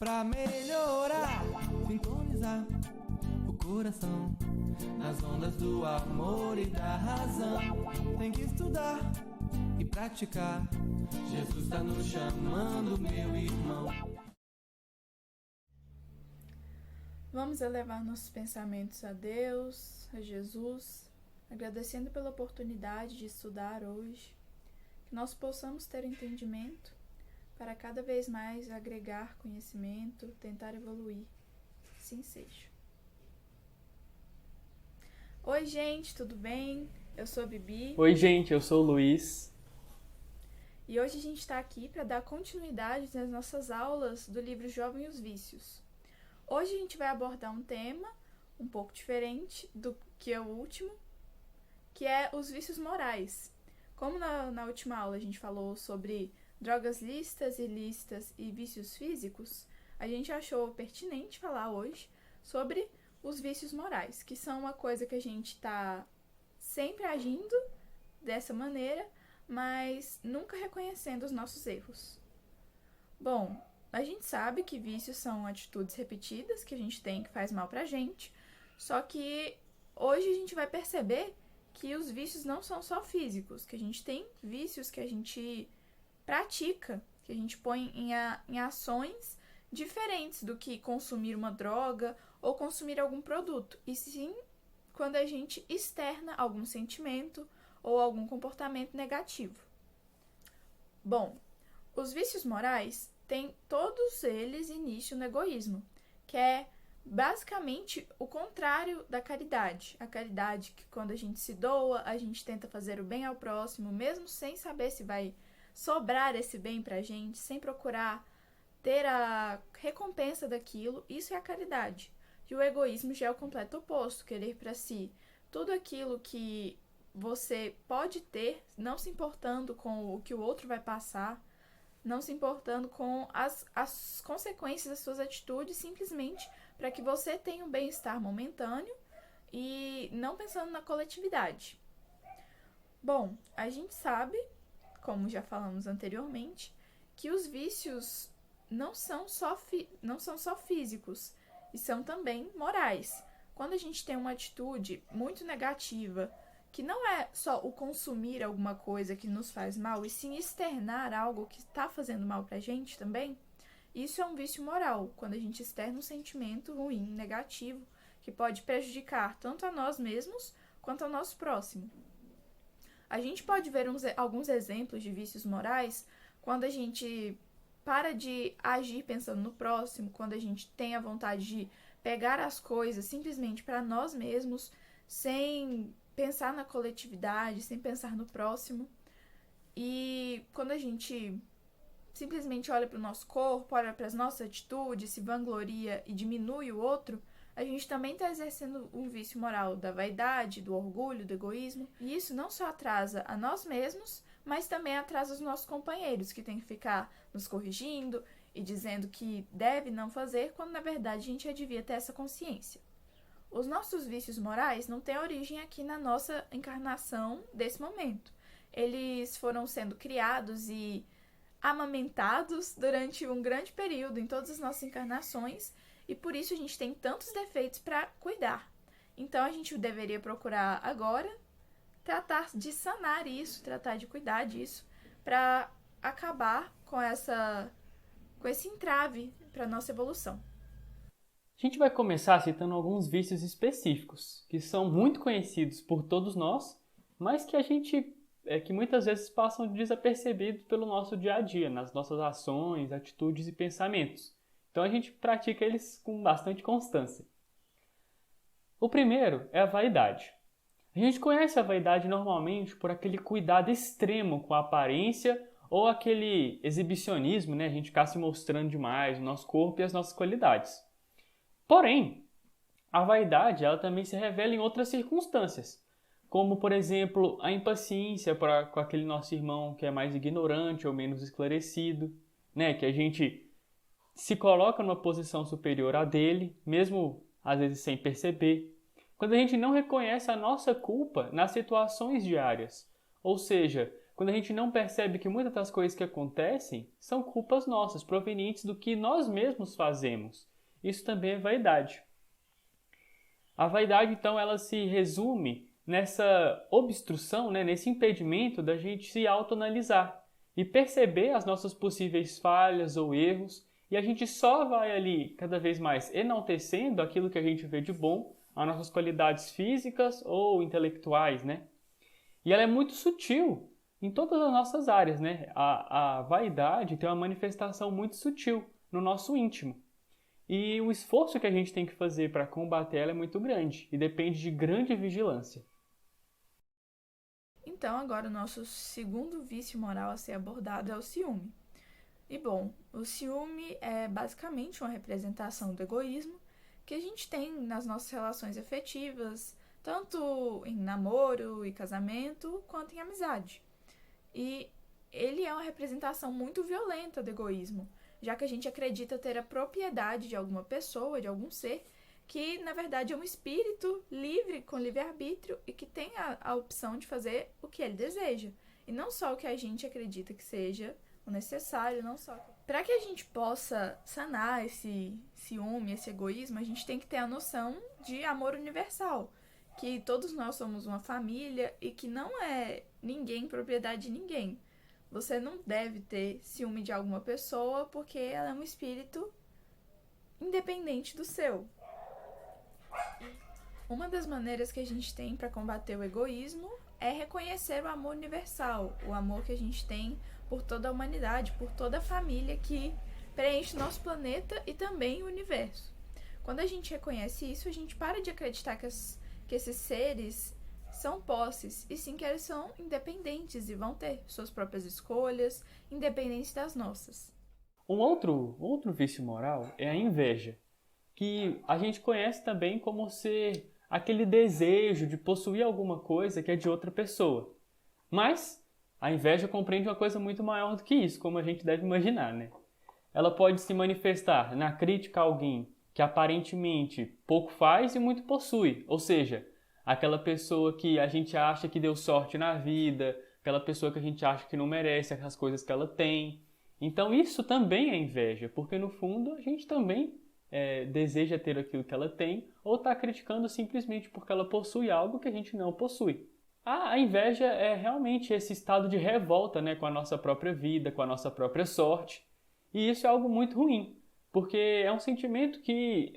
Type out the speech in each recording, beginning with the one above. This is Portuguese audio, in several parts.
Pra melhorar, sintonizar o coração nas ondas do amor e da razão. Tem que estudar e praticar. Jesus tá nos chamando, meu irmão. Vamos elevar nossos pensamentos a Deus, a Jesus, agradecendo pela oportunidade de estudar hoje, que nós possamos ter entendimento para cada vez mais agregar conhecimento, tentar evoluir. Assim seja. Oi, gente, tudo bem? Eu sou a Bibi. Oi, gente, eu sou o Luiz. E hoje a gente está aqui para dar continuidade nas nossas aulas do livro Jovem e os Vícios. Hoje a gente vai abordar um tema um pouco diferente do que é o último, que é os vícios morais. Como na última aula a gente falou sobre drogas lícitas, ilícitas e vícios físicos, a gente achou pertinente falar hoje sobre os vícios morais, que são uma coisa que a gente está sempre agindo dessa maneira, mas nunca reconhecendo os nossos erros. Bom, a gente sabe que vícios são atitudes repetidas que a gente tem que faz mal pra gente, só que hoje a gente vai perceber que os vícios não são só físicos, que a gente tem vícios que a gente pratica, que a gente põe em ações diferentes do que consumir uma droga ou consumir algum produto, e sim quando a gente externa algum sentimento ou algum comportamento negativo. Bom, os vícios morais têm todos eles início no egoísmo, que é basicamente o contrário da caridade. A caridade que quando a gente se doa, a gente tenta fazer o bem ao próximo, mesmo sem saber se vai sobrar esse bem pra gente, sem procurar ter a recompensa daquilo, isso é a caridade. E o egoísmo já é o completo oposto, querer para si tudo aquilo que você pode ter, não se importando com o que o outro vai passar, não se importando com as consequências das suas atitudes, simplesmente para que você tenha um bem-estar momentâneo e não pensando na coletividade. Bom, a gente sabe, como já falamos anteriormente, que os vícios não são só físicos, e são também morais. Quando a gente tem uma atitude muito negativa, que não é só o consumir alguma coisa que nos faz mal, e sim externar algo que está fazendo mal pra gente também, isso é um vício moral, quando a gente externa um sentimento ruim, negativo, que pode prejudicar tanto a nós mesmos quanto ao nosso próximo. A gente pode ver alguns exemplos de vícios morais quando a gente para de agir pensando no próximo, quando a gente tem a vontade de pegar as coisas simplesmente para nós mesmos, sem pensar na coletividade, sem pensar no próximo. E quando a gente simplesmente olha para o nosso corpo, olha para as nossas atitudes, se vangloria e diminui o outro, a gente também está exercendo um vício moral da vaidade, do orgulho, do egoísmo. E isso não só atrasa a nós mesmos, mas também atrasa os nossos companheiros, que tem que ficar nos corrigindo e dizendo que deve não fazer, quando na verdade a gente já devia ter essa consciência. Os nossos vícios morais não têm origem aqui na nossa encarnação desse momento. Eles foram sendo criados e amamentados durante um grande período em todas as nossas encarnações, e por isso a gente tem tantos defeitos para cuidar. Então a gente deveria procurar agora tratar de sanar isso, tratar de cuidar disso, para acabar com esse entrave para a nossa evolução. A gente vai começar citando alguns vícios específicos, que são muito conhecidos por todos nós, mas que muitas vezes passam desapercebidos pelo nosso dia a dia, nas nossas ações, atitudes e pensamentos. Então a gente pratica eles com bastante constância. O primeiro é a vaidade. A gente conhece a vaidade normalmente por aquele cuidado extremo com a aparência ou aquele exibicionismo, né? A gente ficar se mostrando demais o nosso corpo e as nossas qualidades. Porém, a vaidade ela também se revela em outras circunstâncias, como, por exemplo, a impaciência com aquele nosso irmão que é mais ignorante ou menos esclarecido, né? Que a gente se coloca numa posição superior à dele, mesmo às vezes sem perceber. Quando a gente não reconhece a nossa culpa nas situações diárias, ou seja, quando a gente não percebe que muitas das coisas que acontecem são culpas nossas, provenientes do que nós mesmos fazemos. Isso também é vaidade. A vaidade, então, ela se resume nessa obstrução, né, nesse impedimento da gente se autoanalisar e perceber as nossas possíveis falhas ou erros, e a gente só vai ali cada vez mais enaltecendo aquilo que a gente vê de bom, as nossas qualidades físicas ou intelectuais, né? E ela é muito sutil em todas as nossas áreas, né? A vaidade tem uma manifestação muito sutil no nosso íntimo. E o esforço que a gente tem que fazer para combater ela é muito grande e depende de grande vigilância. Então, agora o nosso segundo vício moral a ser abordado é o ciúme. E bom, o ciúme é basicamente uma representação do egoísmo que a gente tem nas nossas relações afetivas, tanto em namoro e casamento, quanto em amizade. E ele é uma representação muito violenta do egoísmo, já que a gente acredita ter a propriedade de alguma pessoa, de algum ser, que na verdade é um espírito livre, com livre-arbítrio, e que tem a opção de fazer o que ele deseja. E não só o que a gente acredita que seja o necessário, não só. Para que a gente possa sanar esse ciúme, esse egoísmo, a gente tem que ter a noção de amor universal, que todos nós somos uma família e que não é ninguém propriedade de ninguém. Você não deve ter ciúme de alguma pessoa porque ela é um espírito independente do seu. Uma das maneiras que a gente tem para combater o egoísmo é reconhecer o amor universal, o amor que a gente tem por toda a humanidade, por toda a família que preenche nosso planeta e também o universo. Quando a gente reconhece isso, a gente para de acreditar que esses seres são posses, e sim que eles são independentes e vão ter suas próprias escolhas, independentes das nossas. Um outro vício moral é a inveja, que a gente conhece também como ser aquele desejo de possuir alguma coisa que é de outra pessoa. Mas a inveja compreende uma coisa muito maior do que isso, como a gente deve imaginar, né? Ela pode se manifestar na crítica a alguém que aparentemente pouco faz e muito possui, ou seja, aquela pessoa que a gente acha que deu sorte na vida, aquela pessoa que a gente acha que não merece as coisas que ela tem. Então isso também é inveja, porque no fundo a gente também deseja ter aquilo que ela tem, ou está criticando simplesmente porque ela possui algo que a gente não possui. A inveja é realmente esse estado de revolta, né, com a nossa própria vida, com a nossa própria sorte, e isso é algo muito ruim, porque é um sentimento que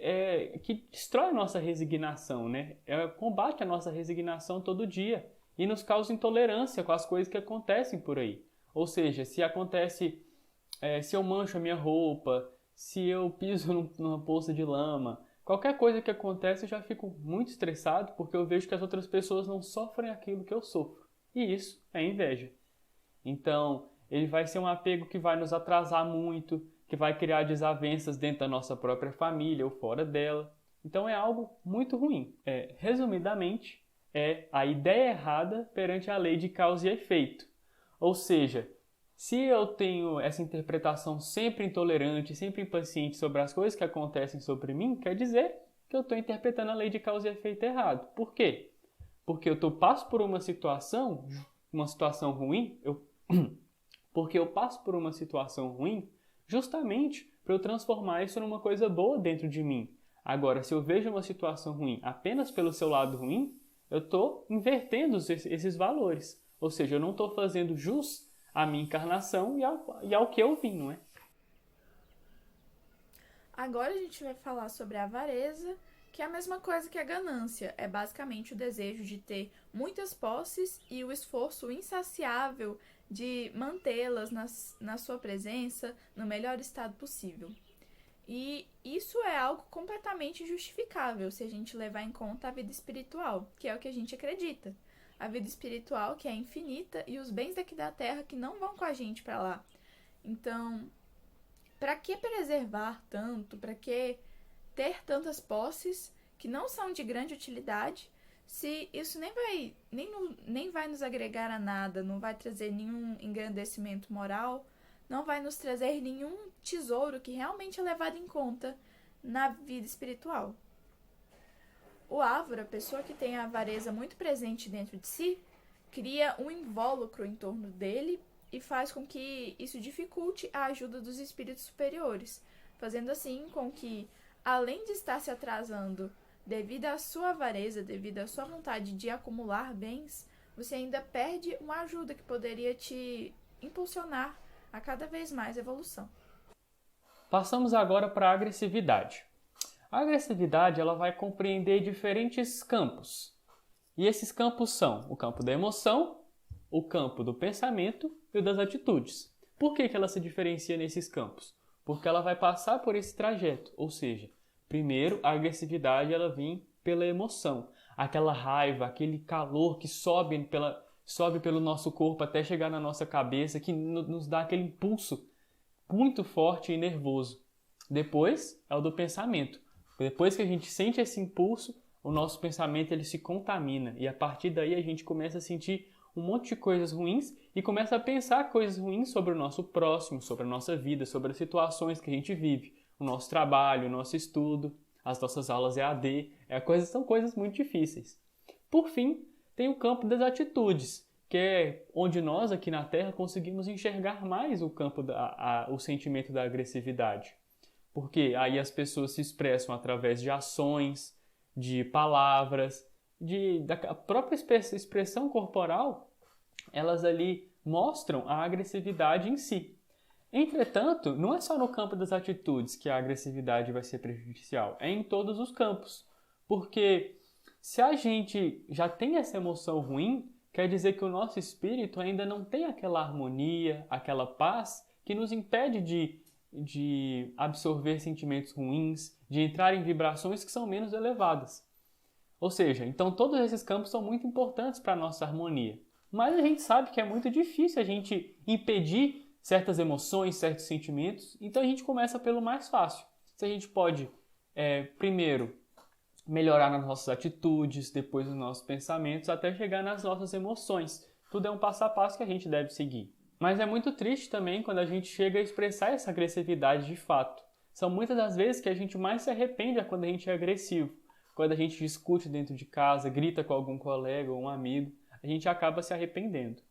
destrói a nossa resignação, né? Combate a nossa resignação todo dia e nos causa intolerância com as coisas que acontecem por aí. Ou seja, se eu mancho a minha roupa, se eu piso numa poça de lama, qualquer coisa que acontece eu já fico muito estressado porque eu vejo que as outras pessoas não sofrem aquilo que eu sofro. E isso é inveja. Então, ele vai ser um apego que vai nos atrasar muito, que vai criar desavenças dentro da nossa própria família ou fora dela. Então é algo muito ruim. Resumidamente, é a ideia errada perante a lei de causa e efeito. Ou seja, se eu tenho essa interpretação sempre intolerante, sempre impaciente sobre as coisas que acontecem sobre mim, quer dizer que eu estou interpretando a lei de causa e efeito errado. Por quê? Porque eu passo por uma situação ruim, porque eu passo por uma situação ruim justamente para eu transformar isso numa coisa boa dentro de mim. Agora, se eu vejo uma situação ruim apenas pelo seu lado ruim, eu estou invertendo esses valores. Ou seja, eu não estou fazendo jus à minha encarnação e ao que eu vim, não é? Agora a gente vai falar sobre a avareza, que é a mesma coisa que a ganância. É basicamente o desejo de ter muitas posses e o esforço insaciável de mantê-las na sua presença no melhor estado possível. E isso é algo completamente justificável se a gente levar em conta a vida espiritual, que é o que a gente acredita. A vida espiritual que é infinita e os bens daqui da Terra que não vão com a gente para lá. Então, para que preservar tanto? Para que ter tantas posses que não são de grande utilidade, se isso nem vai nos agregar a nada, não vai trazer nenhum engrandecimento moral, não vai nos trazer nenhum tesouro que realmente é levado em conta na vida espiritual. O ávaro, a pessoa que tem a avareza muito presente dentro de si, cria um invólucro em torno dele e faz com que isso dificulte a ajuda dos espíritos superiores, fazendo assim com que, além de estar se atrasando devido à sua avareza, devido à sua vontade de acumular bens, você ainda perde uma ajuda que poderia te impulsionar a cada vez mais evolução. Passamos agora para a agressividade. A agressividade ela vai compreender diferentes campos. E esses campos são o campo da emoção, o campo do pensamento e o das atitudes. Por que ela se diferencia nesses campos? Porque ela vai passar por esse trajeto, ou seja, primeiro a agressividade ela vem pela emoção, aquela raiva, aquele calor que sobe pelo nosso corpo até chegar na nossa cabeça, que nos dá aquele impulso muito forte e nervoso. Depois é o do pensamento. Depois que a gente sente esse impulso, o nosso pensamento ele se contamina e a partir daí a gente começa a sentir um monte de coisas ruins e começa a pensar coisas ruins sobre o nosso próximo, sobre a nossa vida, sobre as situações que a gente vive, o nosso trabalho, o nosso estudo, as nossas aulas EAD, são coisas muito difíceis. Por fim, tem o campo das atitudes, que é onde nós aqui na Terra conseguimos enxergar mais o campo o sentimento da agressividade. Porque aí as pessoas se expressam através de ações, de palavras, da própria expressão corporal, elas ali mostram a agressividade em si. Entretanto, não é só no campo das atitudes que a agressividade vai ser prejudicial, é em todos os campos. Porque se a gente já tem essa emoção ruim, quer dizer que o nosso espírito ainda não tem aquela harmonia, aquela paz que nos impede de absorver sentimentos ruins, de entrar em vibrações que são menos elevadas. Ou seja, então todos esses campos são muito importantes para a nossa harmonia. Mas a gente sabe que é muito difícil a gente impedir certas emoções, certos sentimentos, então a gente começa pelo mais fácil. Se a gente pode, primeiro, melhorar nas nossas atitudes, depois nos nossos pensamentos, até chegar nas nossas emoções. Tudo é um passo a passo que a gente deve seguir. Mas é muito triste também quando a gente chega a expressar essa agressividade de fato. São muitas das vezes que a gente mais se arrepende quando a gente é agressivo. Quando a gente discute dentro de casa, grita com algum colega ou um amigo, a gente acaba se arrependendo.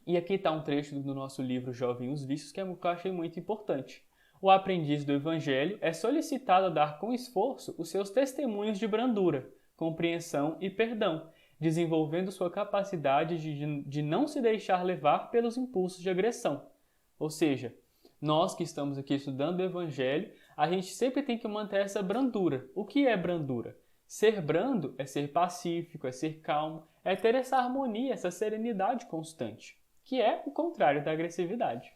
E aqui está um trecho do nosso livro Jovem e os Vícios que eu achei muito importante. O aprendiz do Evangelho é solicitado a dar com esforço os seus testemunhos de brandura, compreensão e perdão, desenvolvendo sua capacidade de não se deixar levar pelos impulsos de agressão. Ou seja, nós que estamos aqui estudando o Evangelho, a gente sempre tem que manter essa brandura. O que é brandura? Ser brando é ser pacífico, é ser calmo, é ter essa harmonia, essa serenidade constante, que é o contrário da agressividade.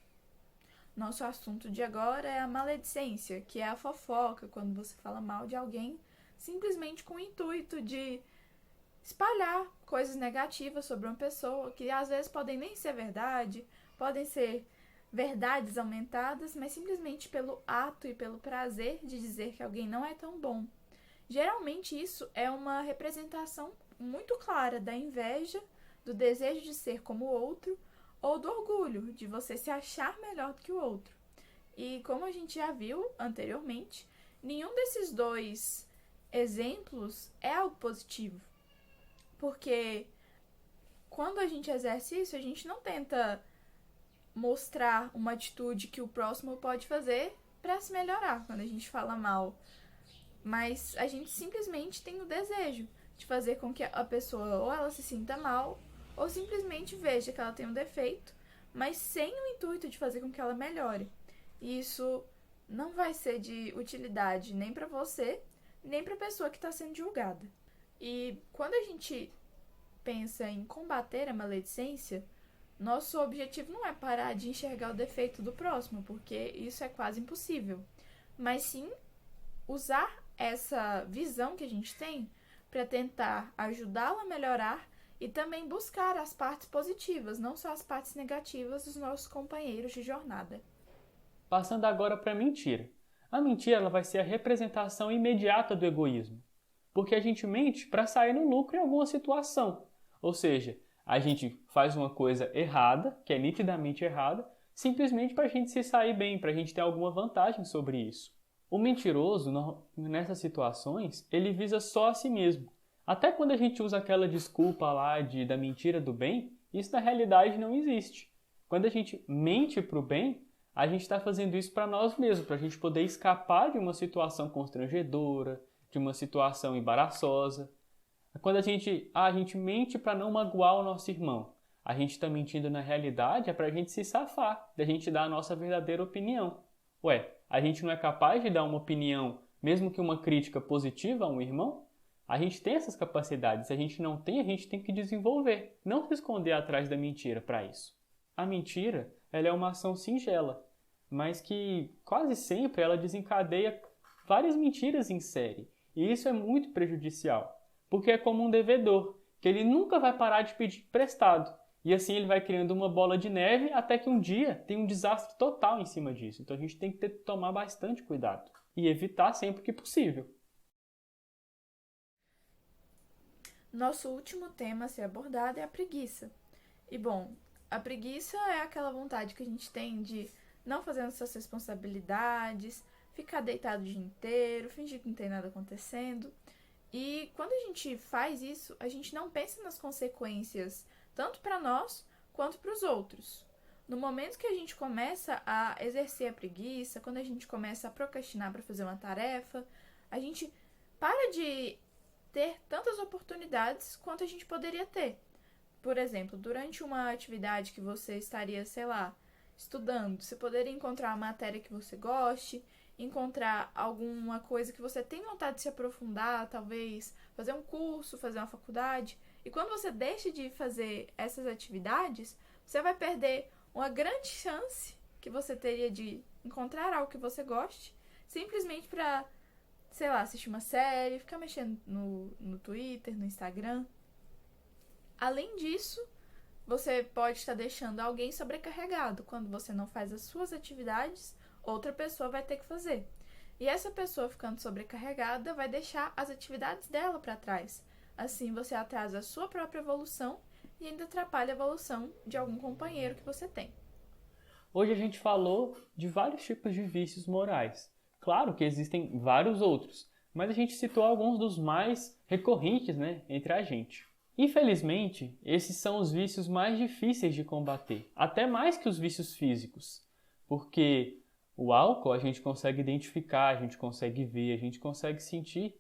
Nosso assunto de agora é a maledicência, que é a fofoca, quando você fala mal de alguém simplesmente com o intuito de espalhar coisas negativas sobre uma pessoa, que às vezes podem nem ser verdade, podem ser verdades aumentadas, mas simplesmente pelo ato e pelo prazer de dizer que alguém não é tão bom. Geralmente isso é uma representação muito clara da inveja, do desejo de ser como o outro, ou do orgulho, de você se achar melhor do que o outro. E como a gente já viu anteriormente, nenhum desses dois exemplos é algo positivo. Porque quando a gente exerce isso, a gente não tenta mostrar uma atitude que o próximo pode fazer para se melhorar quando a gente fala mal. Mas a gente simplesmente tem o desejo de fazer com que a pessoa ou ela se sinta mal, ou simplesmente veja que ela tem um defeito, mas sem o intuito de fazer com que ela melhore. E isso não vai ser de utilidade nem para você, nem para a pessoa que está sendo julgada. E quando a gente pensa em combater a maledicência, nosso objetivo não é parar de enxergar o defeito do próximo, porque isso é quase impossível, mas sim usar essa visão que a gente tem para tentar ajudá-lo a melhorar e também buscar as partes positivas, não só as partes negativas dos nossos companheiros de jornada. Passando agora para a mentira. A mentira ela vai ser a representação imediata do egoísmo, porque a gente mente para sair no lucro em alguma situação. Ou seja, a gente faz uma coisa errada, que é nitidamente errada, simplesmente para a gente se sair bem, para a gente ter alguma vantagem sobre isso. O mentiroso, nessas situações, ele visa só a si mesmo. Até quando a gente usa aquela desculpa lá da mentira do bem, Isso na realidade não existe. Quando a gente mente para o bem, a gente está fazendo isso para nós mesmos, para a gente poder escapar de uma situação constrangedora, de uma situação embaraçosa. Quando a gente mente para não magoar o nosso irmão, a gente está mentindo na realidade para a gente se safar, da gente dar a nossa verdadeira opinião. Ué, a gente não é capaz de dar uma opinião, mesmo que uma crítica positiva a um irmão? A gente tem essas capacidades, se a gente não tem, a gente tem que desenvolver, não se esconder atrás da mentira para isso. A mentira, ela é uma ação singela, mas que quase sempre ela desencadeia várias mentiras em série. E isso é muito prejudicial, porque é como um devedor, que ele nunca vai parar de pedir emprestado. E assim ele vai criando uma bola de neve até que um dia tem um desastre total em cima disso. Então a gente tem que tomar bastante cuidado e evitar sempre que possível. Nosso último tema a ser abordado é a preguiça. E bom, a preguiça é aquela vontade que a gente tem de não fazer as suas responsabilidades, ficar deitado o dia inteiro, fingir que não tem nada acontecendo. E quando a gente faz isso, a gente não pensa nas consequências, tanto para nós quanto para os outros. No momento que a gente começa a exercer a preguiça, quando a gente começa a procrastinar para fazer uma tarefa, a gente para de ter tantas oportunidades quanto a gente poderia ter. Por exemplo, durante uma atividade que você estaria, estudando, você poderia encontrar uma matéria que você goste, encontrar alguma coisa que você tem vontade de se aprofundar, talvez fazer um curso, fazer uma faculdade. E quando você deixa de fazer essas atividades, você vai perder uma grande chance que você teria de encontrar algo que você goste, simplesmente para, assistir uma série, ficar mexendo no Twitter, no Instagram. Além disso, você pode estar deixando alguém sobrecarregado. Quando você não faz as suas atividades, outra pessoa vai ter que fazer. E essa pessoa ficando sobrecarregada vai deixar as atividades dela para trás. Assim, você atrasa a sua própria evolução e ainda atrapalha a evolução de algum companheiro que você tem. Hoje a gente falou de vários tipos de vícios morais. Claro que existem vários outros, mas a gente citou alguns dos mais recorrentes, entre a gente. Infelizmente, esses são os vícios mais difíceis de combater, até mais que os vícios físicos, porque o álcool a gente consegue identificar, a gente consegue ver, a gente consegue sentir,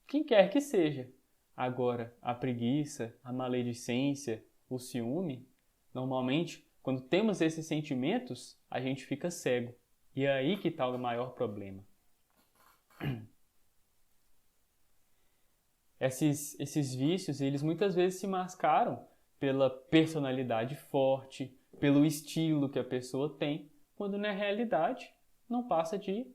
quem quer que seja. Agora, a preguiça, a maledicência, o ciúme, normalmente, quando temos esses sentimentos, a gente fica cego. E é aí que está o maior problema. Esses vícios, eles muitas vezes se mascaram pela personalidade forte, pelo estilo que a pessoa tem, quando na realidade não passa de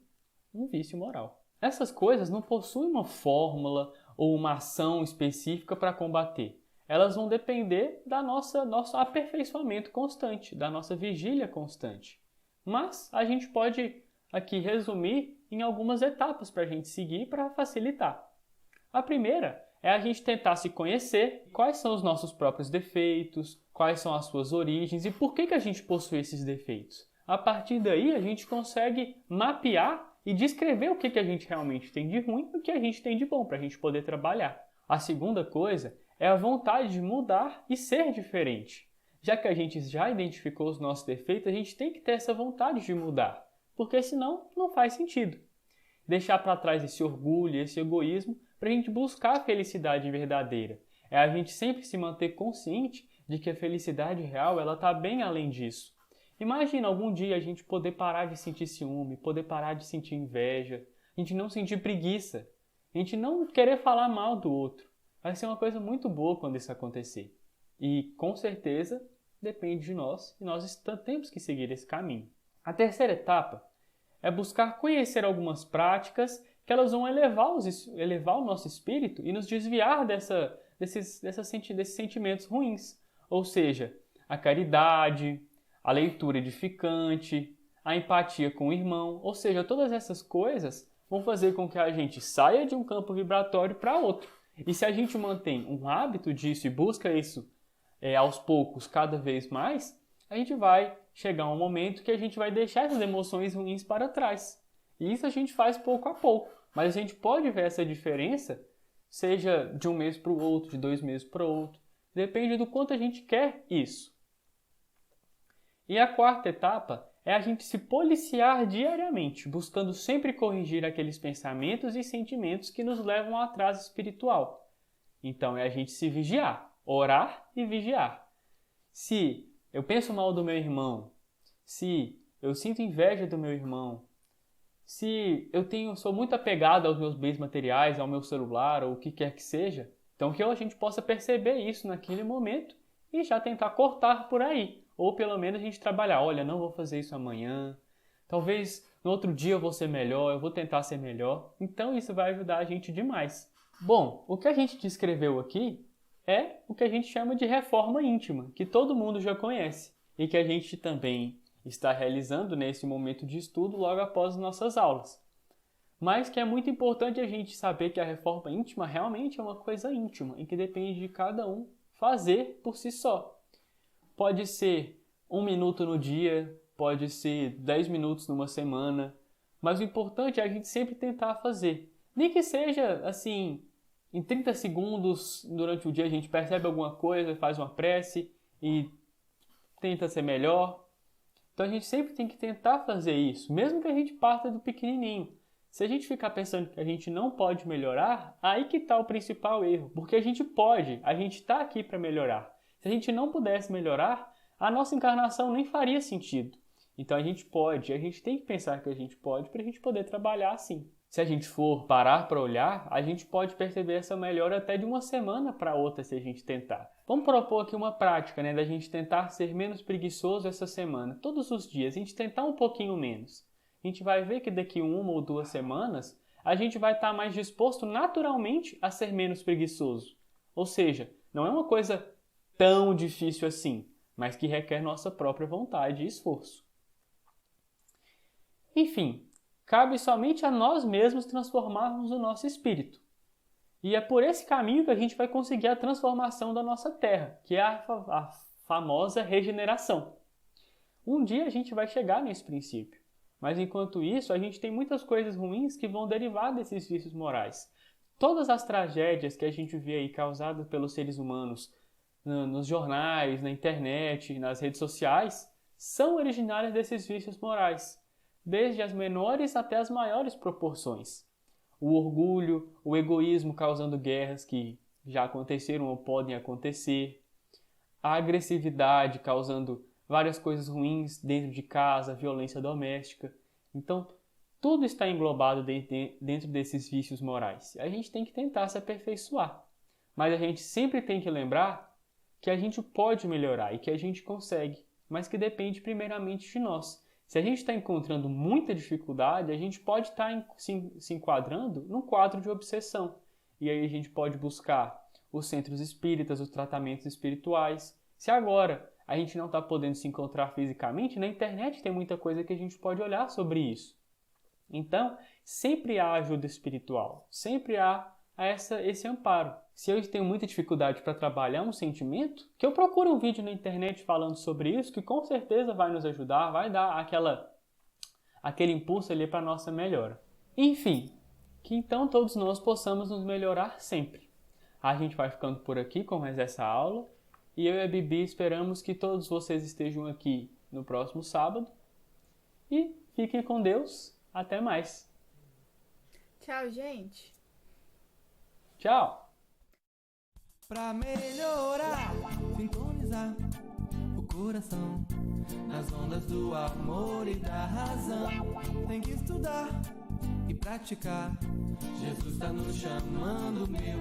um vício moral. Essas coisas não possuem uma fórmula ou uma ação específica para combater. Elas vão depender da nosso aperfeiçoamento constante, da nossa vigília constante. Mas a gente pode aqui resumir em algumas etapas para a gente seguir para facilitar. A primeira é a gente tentar se conhecer, quais são os nossos próprios defeitos, quais são as suas origens e por que a gente possui esses defeitos. A partir daí, a gente consegue mapear e descrever o que a gente realmente tem de ruim e o que a gente tem de bom para a gente poder trabalhar. A segunda coisa é a vontade de mudar e ser diferente. Já que a gente já identificou os nossos defeitos, a gente tem que ter essa vontade de mudar, porque senão não faz sentido. Deixar para trás esse orgulho, esse egoísmo, para a gente buscar a felicidade verdadeira. É a gente sempre se manter consciente de que a felicidade real está bem além disso. Imagina algum dia a gente poder parar de sentir ciúme, poder parar de sentir inveja, a gente não sentir preguiça, a gente não querer falar mal do outro. Vai ser uma coisa muito boa quando isso acontecer. E, com certeza, depende de nós e nós temos que seguir esse caminho. A terceira etapa é buscar conhecer algumas práticas que elas vão elevar o nosso espírito e nos desviar desses sentimentos ruins. Ou seja, a caridade, a leitura edificante, a empatia com o irmão. Ou seja, todas essas coisas vão fazer com que a gente saia de um campo vibratório para outro. E se a gente mantém um hábito disso e busca isso aos poucos, cada vez mais, a gente vai chegar a um momento que a gente vai deixar essas emoções ruins para trás. E isso a gente faz pouco a pouco. Mas a gente pode ver essa diferença, seja de um mês para o outro, de 2 meses para o outro. Depende do quanto a gente quer isso. E a quarta etapa é a gente se policiar diariamente, buscando sempre corrigir aqueles pensamentos e sentimentos que nos levam ao atraso espiritual. Então é a gente se vigiar, orar e vigiar. Se eu penso mal do meu irmão, se eu sinto inveja do meu irmão, se sou muito apegado aos meus bens materiais, ao meu celular ou o que quer que seja, então que a gente possa perceber isso naquele momento e já tentar cortar por aí. Ou pelo menos a gente trabalhar, olha, não vou fazer isso amanhã, talvez no outro dia eu vou ser melhor, eu vou tentar ser melhor. Então isso vai ajudar a gente demais. Bom, o que a gente descreveu aqui é o que a gente chama de reforma íntima, que todo mundo já conhece e que a gente também está realizando nesse momento de estudo logo após as nossas aulas. Mas que é muito importante a gente saber que a reforma íntima realmente é uma coisa íntima e que depende de cada um fazer por si só. Pode ser 1 minuto no dia, pode ser 10 minutos numa semana, mas o importante é a gente sempre tentar fazer. Nem que seja assim, em 30 segundos durante o dia a gente percebe alguma coisa, faz uma prece e tenta ser melhor. Então a gente sempre tem que tentar fazer isso, mesmo que a gente parta do pequenininho. Se a gente ficar pensando que a gente não pode melhorar, aí que está o principal erro. Porque a gente pode, a gente está aqui para melhorar. Se a gente não pudesse melhorar, a nossa encarnação nem faria sentido. Então a gente pode, a gente tem que pensar que a gente pode para a gente poder trabalhar assim. Se a gente for parar para olhar, a gente pode perceber essa melhora até de uma semana para outra se a gente tentar. Vamos propor aqui uma prática, da gente tentar ser menos preguiçoso essa semana. Todos os dias, a gente tentar um pouquinho menos. A gente vai ver que daqui 1 ou 2 semanas, a gente vai estar mais disposto naturalmente a ser menos preguiçoso. Ou seja, não é uma coisa tão difícil assim, mas que requer nossa própria vontade e esforço. Enfim, cabe somente a nós mesmos transformarmos o nosso espírito. E é por esse caminho que a gente vai conseguir a transformação da nossa terra, que é a famosa regeneração. Um dia a gente vai chegar nesse princípio. Mas enquanto isso, a gente tem muitas coisas ruins que vão derivar desses vícios morais. Todas as tragédias que a gente vê aí causadas pelos seres humanos nos jornais, na internet, nas redes sociais, são originárias desses vícios morais, desde as menores até as maiores proporções. O orgulho, o egoísmo causando guerras que já aconteceram ou podem acontecer, a agressividade causando várias coisas ruins dentro de casa, violência doméstica. Então, tudo está englobado dentro desses vícios morais. A gente tem que tentar se aperfeiçoar. Mas a gente sempre tem que lembrar que a gente pode melhorar e que a gente consegue, mas que depende primeiramente de nós. Se a gente está encontrando muita dificuldade, a gente pode estar se enquadrando num quadro de obsessão. E aí a gente pode buscar os centros espíritas, os tratamentos espirituais. Se agora a gente não está podendo se encontrar fisicamente, na internet tem muita coisa que a gente pode olhar sobre isso. Então, sempre há ajuda espiritual, sempre há esse amparo. Se eu tenho muita dificuldade para trabalhar um sentimento, que eu procure um vídeo na internet falando sobre isso, que com certeza vai nos ajudar, vai dar aquele impulso ali para a nossa melhora. Enfim, que então todos nós possamos nos melhorar sempre. A gente vai ficando por aqui com mais essa aula. E eu e a Bibi esperamos que todos vocês estejam aqui no próximo sábado. E fiquem com Deus. Até mais. Tchau, gente. Tchau. Pra melhorar, sintonizar o coração nas ondas do amor e da razão. Tem que estudar e praticar. Jesus tá nos chamando mesmo.